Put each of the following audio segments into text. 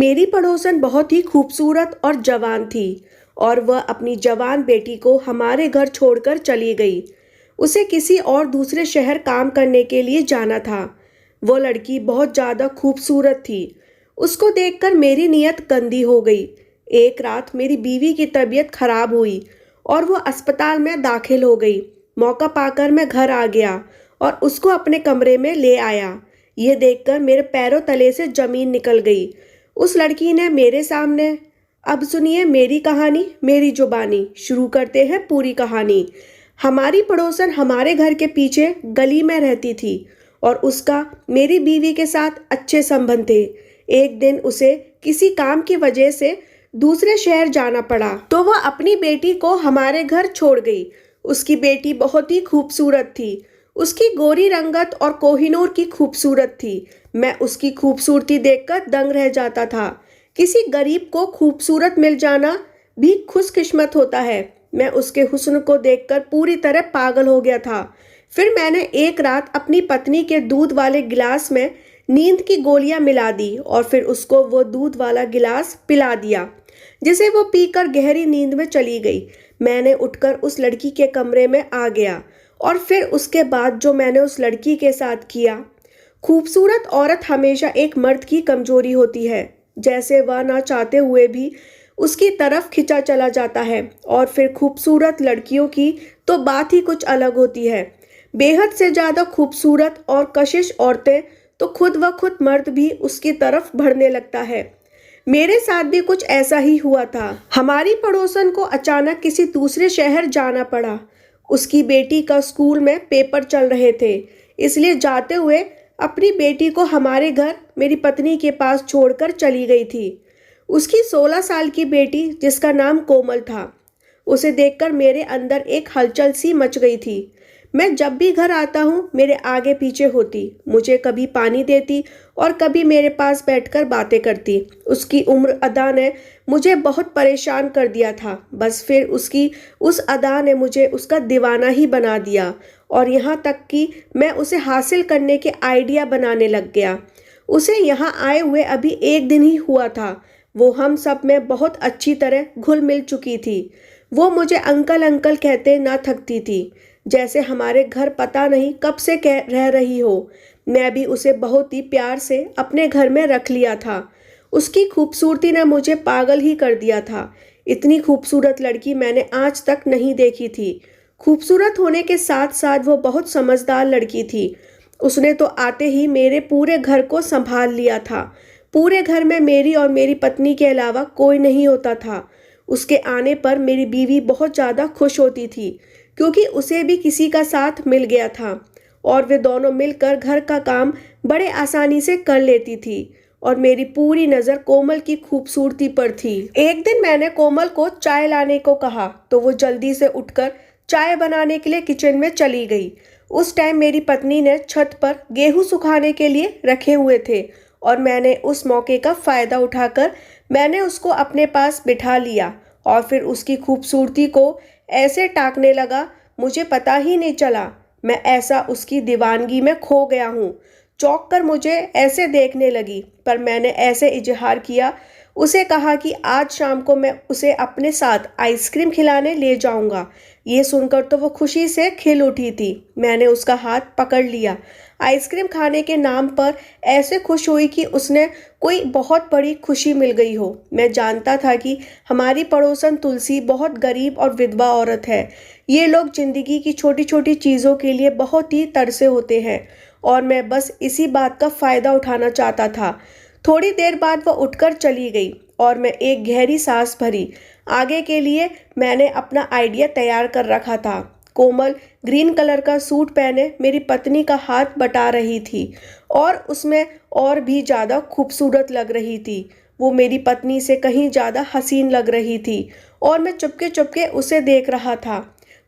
मेरी पड़ोसन बहुत ही खूबसूरत और जवान थी और वह अपनी जवान बेटी को हमारे घर छोड़कर चली गई। उसे किसी और दूसरे शहर काम करने के लिए जाना था। वो लड़की बहुत ज़्यादा खूबसूरत थी। उसको देखकर मेरी नीयत गंदी हो गई। एक रात मेरी बीवी की तबीयत खराब हुई और वो अस्पताल में दाखिल हो गई। मौका पाकर मैं घर आ गया और उसको अपने कमरे में ले आया। ये देखकर मेरे पैरों तले से जमीन निकल गई। उस लड़की ने मेरे सामने। अब सुनिए मेरी कहानी, मेरी जुबानी। शुरू करते हैं पूरी कहानी। हमारी पड़ोसन हमारे घर के पीछे गली में रहती थी और उसका मेरी बीवी के साथ अच्छे संबंध थे। एक दिन उसे किसी काम की वजह से दूसरे शहर जाना पड़ा तो वह अपनी बेटी को हमारे घर छोड़ गई। उसकी बेटी बहुत ही खूबसूरत थी। उसकी गोरी रंगत और कोहिनूर की खूबसूरत थी। मैं उसकी खूबसूरती देखकर दंग रह जाता था। किसी गरीब को खूबसूरत मिल जाना भी खुशकिस्मत होता है। मैं उसके हुस्न को देखकर पूरी तरह पागल हो गया था। फिर मैंने एक रात अपनी पत्नी के दूध वाले गिलास में नींद की गोलियां मिला दी और फिर उसको वो दूध वाला गिलास पिला दिया, जिसे वो पीकर गहरी नींद में चली गई। मैंने उठकर उस लड़की के कमरे में आ गया और फिर उसके बाद जो मैंने उस लड़की के साथ किया। खूबसूरत औरत हमेशा एक मर्द की कमजोरी होती है, जैसे वह ना चाहते हुए भी उसकी तरफ खिंचा चला जाता है। और फिर खूबसूरत लड़कियों की तो बात ही कुछ अलग होती है। बेहद से ज़्यादा खूबसूरत और कशिश औरतें तो खुद व खुद मर्द भी उसकी तरफ बढ़ने लगता है। मेरे साथ भी कुछ ऐसा ही हुआ था। हमारी पड़ोसन को अचानक किसी दूसरे शहर जाना पड़ा। उसकी बेटी का स्कूल में पेपर चल रहे थे, इसलिए जाते हुए अपनी बेटी को हमारे घर मेरी पत्नी के पास छोड़कर चली गई थी। उसकी 16 साल की बेटी, जिसका नाम कोमल था, उसे देखकर मेरे अंदर एक हलचल सी मच गई थी। मैं जब भी घर आता हूँ मेरे आगे पीछे होती, मुझे कभी पानी देती और कभी मेरे पास बैठकर बातें करती। उसकी उम्र अदा ने मुझे बहुत परेशान कर दिया था। बस फिर उसकी उस अदा ने मुझे उसका दीवाना ही बना दिया और यहाँ तक कि मैं उसे हासिल करने के आइडिया बनाने लग गया। उसे यहाँ आए हुए अभी एक दिन ही हुआ था। वो हम सब में बहुत अच्छी तरह घुल मिल चुकी थी। वो मुझे अंकल अंकल कहते ना थकती थी, जैसे हमारे घर पता नहीं कब से कह रह रही हो। मैं भी उसे बहुत ही प्यार से अपने घर में रख लिया था। उसकी खूबसूरती ने मुझे पागल ही कर दिया था। इतनी खूबसूरत लड़की मैंने आज तक नहीं देखी थी। खूबसूरत होने के साथ साथ वो बहुत समझदार लड़की थी। उसने तो आते ही मेरे पूरे घर को संभाल लिया था। पूरे घर में मेरी और मेरी पत्नी के अलावा कोई नहीं होता था। उसके आने पर मेरी बीवी बहुत ज़्यादा खुश होती थी, क्योंकि उसे भी किसी का साथ मिल गया था और वे दोनों मिलकर घर का काम बड़े आसानी से कर लेती थी। और मेरी पूरी नज़र कोमल की खूबसूरती पर थी। एक दिन मैंने कोमल को चाय लाने को कहा तो वो जल्दी से उठकर चाय बनाने के लिए किचन में चली गई। उस टाइम मेरी पत्नी ने छत पर गेहूं सुखाने के लिए रखे हुए थे और मैंने उस मौके का फ़ायदा उठाकर मैंने उसको अपने पास बिठा लिया और फिर उसकी खूबसूरती को ऐसे टाकने लगा, मुझे पता ही नहीं चला। मैं ऐसा उसकी दीवानगी में खो गया हूँ। चौंक कर मुझे ऐसे देखने लगी, पर मैंने ऐसे इजहार किया, उसे कहा कि आज शाम को मैं उसे अपने साथ आइसक्रीम खिलाने ले जाऊंगा। ये सुनकर तो वो खुशी से खिल उठी थी। मैंने उसका हाथ पकड़ लिया। आइसक्रीम खाने के नाम पर ऐसे खुश हुई कि उसने कोई बहुत बड़ी खुशी मिल गई हो। मैं जानता था कि हमारी पड़ोसन तुलसी बहुत गरीब और विधवा औरत है। ये लोग जिंदगी की छोटी छोटी चीज़ों के लिए बहुत ही तरसे होते हैं और मैं बस इसी बात का फ़ायदा उठाना चाहता था। थोड़ी देर बाद वह उठकर चली गई और मैं एक गहरी सांस भरी। आगे के लिए मैंने अपना आइडिया तैयार कर रखा था। कोमल ग्रीन कलर का सूट पहने मेरी पत्नी का हाथ बटा रही थी और उसमें और भी ज़्यादा खूबसूरत लग रही थी। वो मेरी पत्नी से कहीं ज़्यादा हसीन लग रही थी और मैं चुपके चुपके उसे देख रहा था।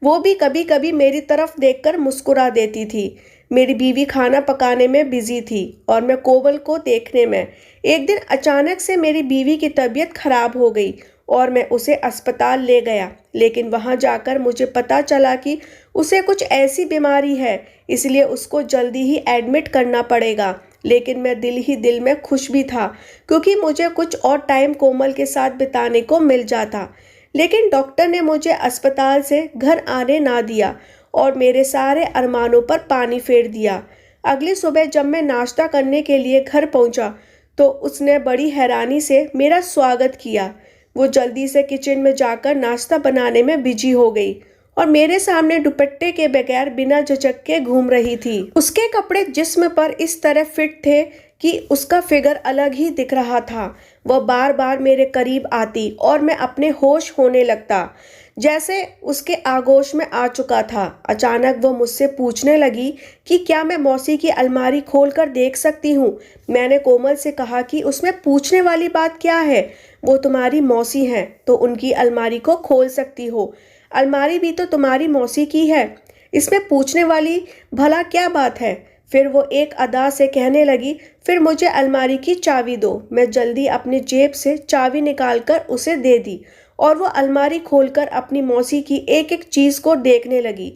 वो भी कभी कभी मेरी तरफ देखकर मुस्कुरा देती थी। मेरी बीवी खाना पकाने में बिजी थी और मैं कोमल को देखने में। एक दिन अचानक से मेरी बीवी की तबीयत खराब हो गई और मैं उसे अस्पताल ले गया, लेकिन वहां जाकर मुझे पता चला कि उसे कुछ ऐसी बीमारी है, इसलिए उसको जल्दी ही एडमिट करना पड़ेगा। लेकिन मैं दिल ही दिल में खुश भी था, क्योंकि मुझे कुछ और टाइम कोमल के साथ बिताने को मिल जाता। लेकिन डॉक्टर ने मुझे अस्पताल से घर आने ना दिया और मेरे सारे अरमानों पर पानी फेर दिया। अगली सुबह जब मैं नाश्ता करने के लिए घर पहुंचा, तो उसने बड़ी हैरानी से मेरा स्वागत किया। वो जल्दी से किचन में जाकर नाश्ता बनाने में बिजी हो गई और मेरे सामने दुपट्टे के बगैर बिना झिझक के घूम रही थी। उसके कपड़े जिस्म पर इस तरह फिट थे कि उसका फिगर अलग ही दिख रहा था। वह बार बार मेरे करीब आती और मैं अपने होश होने लगता, जैसे उसके आगोश में आ चुका था। अचानक वो मुझसे पूछने लगी कि क्या मैं मौसी की अलमारी खोलकर देख सकती हूँ। मैंने कोमल से कहा कि उसमें पूछने वाली बात क्या है, वो तुम्हारी मौसी हैं तो उनकी अलमारी को खोल सकती हो। अलमारी भी तो तुम्हारी मौसी की है, इसमें पूछने वाली भला क्या बात है। फिर वो एक अदा से कहने लगी, फिर मुझे अलमारी की चाबी दो। मैं जल्दी अपनी जेब से चाबी निकालकर उसे दे दी और वो अलमारी खोलकर अपनी मौसी की एक एक चीज़ को देखने लगी।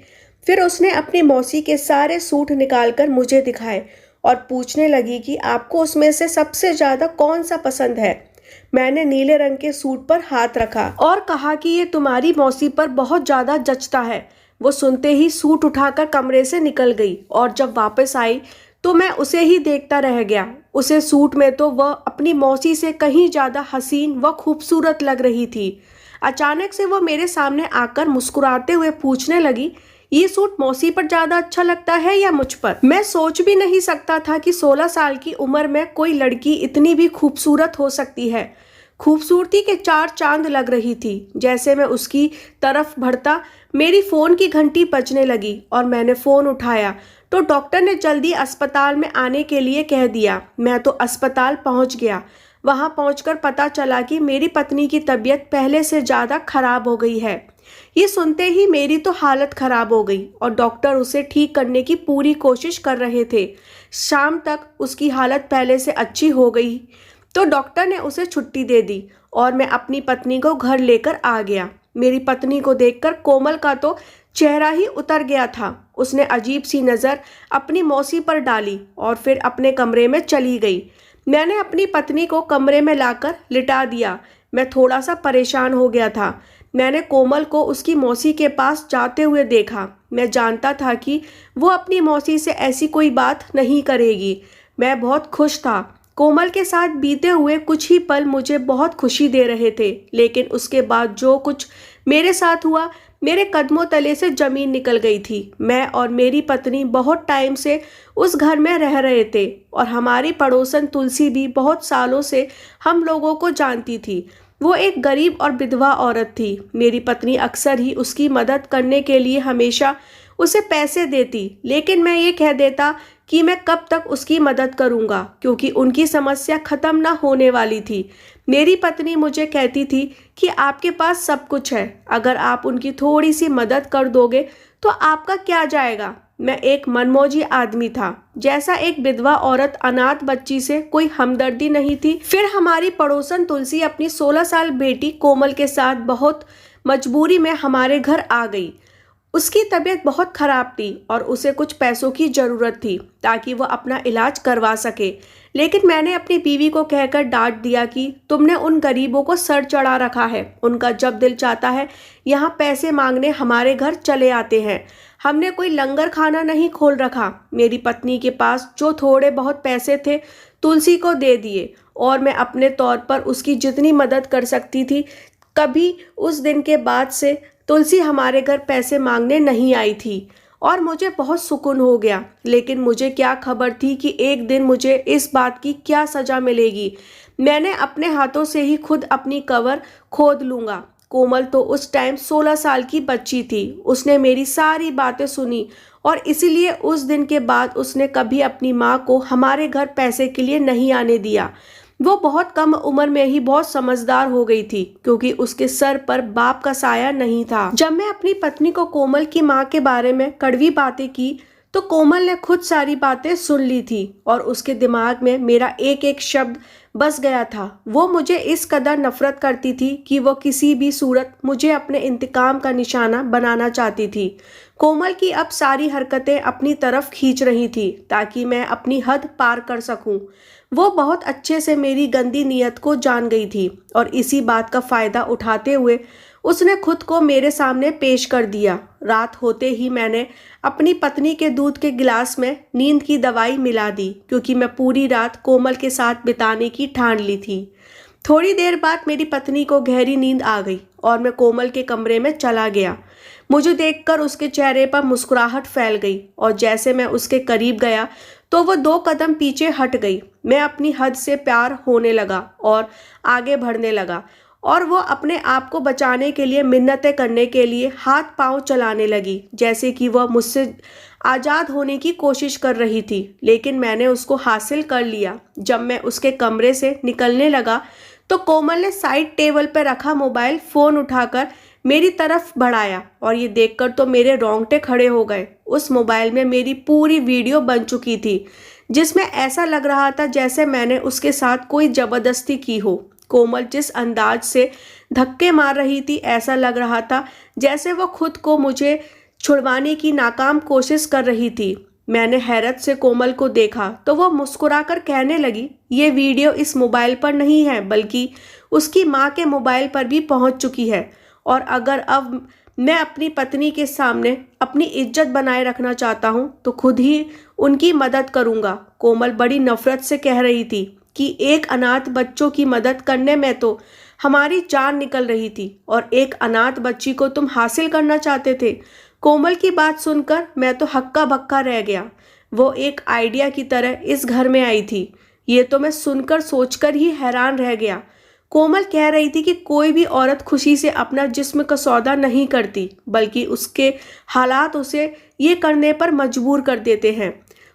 फिर उसने अपनी मौसी के सारे सूट निकालकर मुझे दिखाए और पूछने लगी कि आपको उसमें से सबसे ज़्यादा कौन सा पसंद है। मैंने नीले रंग के सूट पर हाथ रखा और कहा कि ये तुम्हारी मौसी पर बहुत ज़्यादा जचता है। वो सुनते ही सूट उठाकर कमरे से निकल गई और जब वापस आई तो मैं उसे ही देखता रह गया। उसे सूट में तो वह अपनी मौसी से कहीं ज़्यादा हसीन व खूबसूरत लग रही थी। अचानक से वो मेरे सामने आकर मुस्कुराते हुए पूछने लगी, ये सूट मौसी पर ज़्यादा अच्छा लगता है या मुझ पर। मैं सोच भी नहीं सकता था कि 16 साल की उम्र में कोई लड़की इतनी भी खूबसूरत हो सकती है। खूबसूरती के 4 चांद लग रही थी। जैसे मैं उसकी तरफ बढ़ता, मेरी फ़ोन की घंटी बजने लगी और मैंने फ़ोन उठाया तो डॉक्टर ने जल्दी अस्पताल में आने के लिए कह दिया। मैं तो अस्पताल पहुंच गया। वहां पहुंचकर पता चला कि मेरी पत्नी की तबीयत पहले से ज़्यादा खराब हो गई है। ये सुनते ही मेरी तो हालत खराब हो गई और डॉक्टर उसे ठीक करने की पूरी कोशिश कर रहे थे। शाम तक उसकी हालत पहले से अच्छी हो गई तो डॉक्टर ने उसे छुट्टी दे दी और मैं अपनी पत्नी को घर लेकर आ गया। मेरी पत्नी को देखकर कोमल का तो चेहरा ही उतर गया था। उसने अजीब सी नज़र अपनी मौसी पर डाली और फिर अपने कमरे में चली गई। मैंने अपनी पत्नी को कमरे में लाकर लिटा दिया। मैं थोड़ा सा परेशान हो गया था। मैंने कोमल को उसकी मौसी के पास जाते हुए देखा। मैं जानता था कि वो अपनी मौसी से ऐसी कोई बात नहीं करेगी। मैं बहुत खुश था। कोमल के साथ बीते हुए कुछ ही पल मुझे बहुत खुशी दे रहे थे, लेकिन उसके बाद जो कुछ मेरे साथ हुआ, मेरे कदमों तले से ज़मीन निकल गई थी। मैं और मेरी पत्नी बहुत टाइम से उस घर में रह रहे थे और हमारी पड़ोसन तुलसी भी बहुत सालों से हम लोगों को जानती थी। वो एक गरीब और विधवा औरत थी। मेरी पत्नी अक्सर ही उसकी मदद करने के लिए हमेशा उसे पैसे देती, लेकिन मैं ये कह देता कि मैं कब तक उसकी मदद करूंगा, क्योंकि उनकी समस्या ख़त्म ना होने वाली थी। मेरी पत्नी मुझे कहती थी कि आपके पास सब कुछ है, अगर आप उनकी थोड़ी सी मदद कर दोगे तो आपका क्या जाएगा। मैं एक मनमौजी आदमी था। जैसा एक विधवा औरत अनाथ बच्ची से कोई हमदर्दी नहीं थी। फिर हमारी पड़ोसन तुलसी अपनी 16 साल बेटी कोमल के साथ बहुत मजबूरी में हमारे घर आ गई। उसकी तबीयत बहुत ख़राब थी और उसे कुछ पैसों की ज़रूरत थी ताकि वह अपना इलाज करवा सके। लेकिन मैंने अपनी बीवी को कहकर डांट दिया कि तुमने उन गरीबों को सर चढ़ा रखा है। उनका जब दिल चाहता है यहाँ पैसे मांगने हमारे घर चले आते हैं। हमने कोई लंगर खाना नहीं खोल रखा। मेरी पत्नी के पास जो थोड़े बहुत पैसे थे तुलसी को दे दिए और मैं अपने तौर पर उसकी जितनी मदद कर सकती थी। कभी उस दिन के बाद से तुलसी हमारे घर पैसे मांगने नहीं आई थी और मुझे बहुत सुकून हो गया। लेकिन मुझे क्या खबर थी कि एक दिन मुझे इस बात की क्या सज़ा मिलेगी। मैंने अपने हाथों से ही खुद अपनी कब्र खोद लूँगा। कोमल तो उस टाइम 16 साल की बच्ची थी। उसने मेरी सारी बातें सुनी और इसीलिए उस दिन के बाद उसने कभी अपनी माँ को हमारे घर पैसे के लिए नहीं आने दिया। वो बहुत कम उम्र में ही बहुत समझदार हो गई थी, क्योंकि उसके सर पर बाप का साया नहीं था। जब मैं अपनी पत्नी को कोमल की माँ के बारे में कड़वी बातें की तो कोमल ने खुद सारी बातें सुन ली थी और उसके दिमाग में मेरा एक एक शब्द बस गया था। वो मुझे इस कदर नफरत करती थी कि वो किसी भी सूरत मुझे अपने इंतकाम का निशाना बनाना चाहती थी। कोमल की अब सारी हरकतें अपनी तरफ खींच रही थी ताकि मैं अपनी हद पार कर सकूं। वो बहुत अच्छे से मेरी गंदी नीयत को जान गई थी और इसी बात का फायदा उठाते हुए उसने खुद को मेरे सामने पेश कर दिया। रात होते ही मैंने अपनी पत्नी के दूध के गिलास में नींद की दवाई मिला दी क्योंकि मैं पूरी रात कोमल के साथ बिताने की ठान ली थी। थोड़ी देर बाद मेरी पत्नी को गहरी नींद आ गई और मैं कोमल के कमरे में चला गया। मुझे देखकर उसके चेहरे पर मुस्कुराहट फैल गई और जैसे मैं उसके करीब गया तो वो 2 कदम पीछे हट गई। मैं अपनी हद से प्यार होने लगा और आगे बढ़ने लगा और वो अपने आप को बचाने के लिए मिन्नतें करने के लिए हाथ पांव चलाने लगी जैसे कि वह मुझसे आज़ाद होने की कोशिश कर रही थी। लेकिन मैंने उसको हासिल कर लिया। जब मैं उसके कमरे से निकलने लगा तो कोमल ने साइड टेबल पर रखा मोबाइल फ़ोन उठाकर मेरी तरफ बढ़ाया और ये देखकर तो मेरे रोंगटे खड़े हो गए। उस मोबाइल में मेरी पूरी वीडियो बन चुकी थी जिसमें ऐसा लग रहा था जैसे मैंने उसके साथ कोई ज़बरदस्ती की हो। कोमल जिस अंदाज से धक्के मार रही थी ऐसा लग रहा था जैसे वो खुद को मुझे छुड़वाने की नाकाम कोशिश कर रही थी। मैंने हैरत से कोमल को देखा तो वो मुस्कुराकर कहने लगी, ये वीडियो इस मोबाइल पर नहीं है बल्कि उसकी माँ के मोबाइल पर भी पहुँच चुकी है और अगर अब मैं अपनी पत्नी के सामने अपनी इज्जत बनाए रखना चाहता हूँ तो खुद ही उनकी मदद करूँगा। कोमल बड़ी नफरत से कह रही थी कि एक अनाथ बच्चों की मदद करने में तो हमारी जान निकल रही थी और एक अनाथ बच्ची को तुम हासिल करना चाहते थे। कोमल की बात सुनकर मैं तो हक्का बक्का रह गया। वो एक आइडिया की तरह इस घर में आई थी, ये तो मैं सुनकर सोचकर ही हैरान रह गया। कोमल कह रही थी कि कोई भी औरत खुशी से अपना जिस्म का सौदा नहीं करती बल्कि उसके हालात उसे ये करने पर मजबूर कर देते हैं।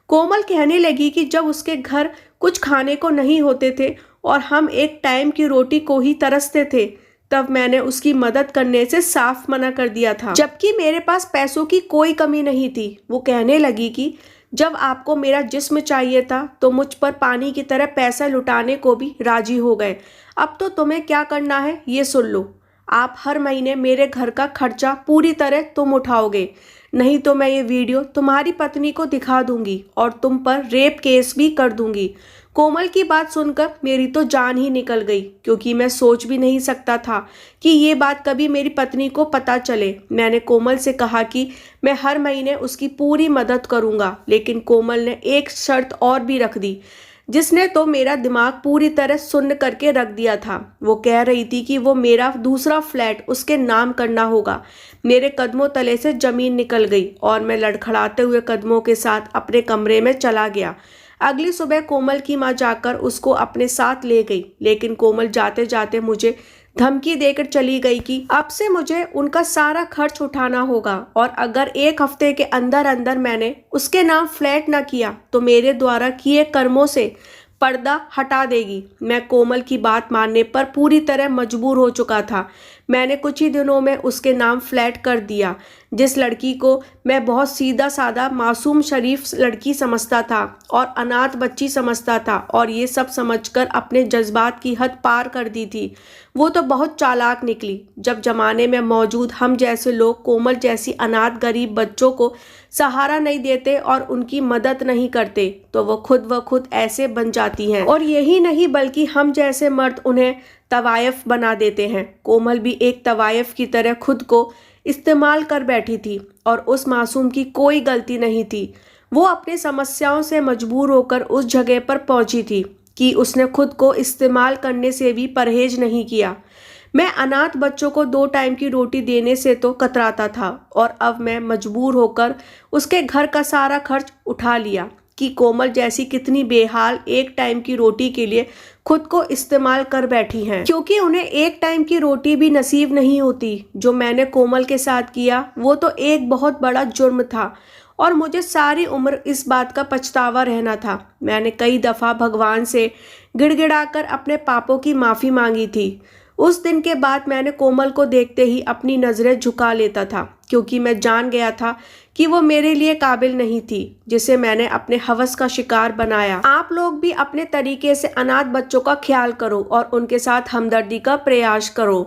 कोमल कहने लगी कि जब उसके घर कुछ खाने को नहीं होते थे और हम एक टाइम की रोटी को ही तरसते थे तब मैंने उसकी मदद करने से साफ मना कर दिया था, जबकि मेरे पास पैसों की कोई कमी नहीं थी। वो कहने लगी कि जब आपको मेरा जिस्म चाहिए था तो मुझ पर पानी की तरह पैसा लुटाने को भी राजी हो गए। अब तो तुम्हें क्या करना है ये सुन लो। आप हर महीने मेरे घर का खर्चा पूरी तरह तुम उठाओगे, नहीं तो मैं ये वीडियो तुम्हारी पत्नी को दिखा दूंगी और तुम पर रेप केस भी कर दूंगी। कोमल की बात सुनकर मेरी तो जान ही निकल गई क्योंकि मैं सोच भी नहीं सकता था कि ये बात कभी मेरी पत्नी को पता चले। मैंने कोमल से कहा कि मैं हर महीने उसकी पूरी मदद करूंगा, लेकिन कोमल ने एक शर्त और भी रख दी जिसने तो मेरा दिमाग पूरी तरह सुन्न करके रख दिया था। वो कह रही थी कि वो मेरा दूसरा फ्लैट उसके नाम करना होगा। मेरे कदमों तले से ज़मीन निकल गई और मैं लड़खड़ाते हुए कदमों के साथ अपने कमरे में चला गया। अगली सुबह कोमल की माँ जाकर उसको अपने साथ ले गई, लेकिन कोमल जाते जाते मुझे धमकी देकर चली गई कि अब से मुझे उनका सारा खर्च उठाना होगा और अगर 1 हफ्ते के अंदर अंदर मैंने उसके नाम फ्लैट ना किया तो मेरे द्वारा किए कर्मों से पर्दा हटा देगी। मैं कोमल की बात मानने पर पूरी तरह मजबूर हो चुका था। मैंने कुछ ही दिनों में उसके नाम फ्लैट कर दिया। जिस लड़की को मैं बहुत सीधा साधा मासूम शरीफ लड़की समझता था और अनाथ बच्ची समझता था और ये सब समझकर अपने जज्बात की हद पार कर दी थी, वो तो बहुत चालाक निकली। जब जमाने में मौजूद हम जैसे लोग कोमल जैसी अनाथ गरीब बच्चों को सहारा नहीं देते और उनकी मदद नहीं करते तो वो खुद व खुद ऐसे बन जाती हैं और यही नहीं बल्कि हम जैसे मर्द उन्हें तवायफ बना देते हैं। कोमल भी एक तवायफ की तरह खुद को इस्तेमाल कर बैठी थी और उस मासूम की कोई गलती नहीं थी। वो अपनी समस्याओं से मजबूर होकर उस जगह पर पहुंची थी कि उसने खुद को इस्तेमाल करने से भी परहेज नहीं किया। मैं अनाथ बच्चों को 2 टाइम की रोटी देने से तो कतराता था और अब मैं मजबूर होकर उसके घर का सारा खर्च उठा लिया कि कोमल जैसी कितनी बेहाल 1 टाइम की रोटी के लिए खुद को इस्तेमाल कर बैठी हैं, क्योंकि उन्हें 1 टाइम की रोटी भी नसीब नहीं होती। जो मैंने कोमल के साथ किया वो तो एक बहुत बड़ा जुर्म था और मुझे सारी उम्र इस बात का पछतावा रहना था। मैंने कई दफ़ा भगवान से गिड़गिड़ाकर अपने पापों की माफ़ी मांगी थी। उस दिन के बाद मैंने कोमल को देखते ही अपनी नज़रें झुका लेता था, क्योंकि मैं जान गया था कि वो मेरे लिए काबिल नहीं थी, जिसे मैंने अपने हवस का शिकार बनाया। आप लोग भी अपने तरीके से अनाथ बच्चों का ख्याल करो और उनके साथ हमदर्दी का प्रयास करो।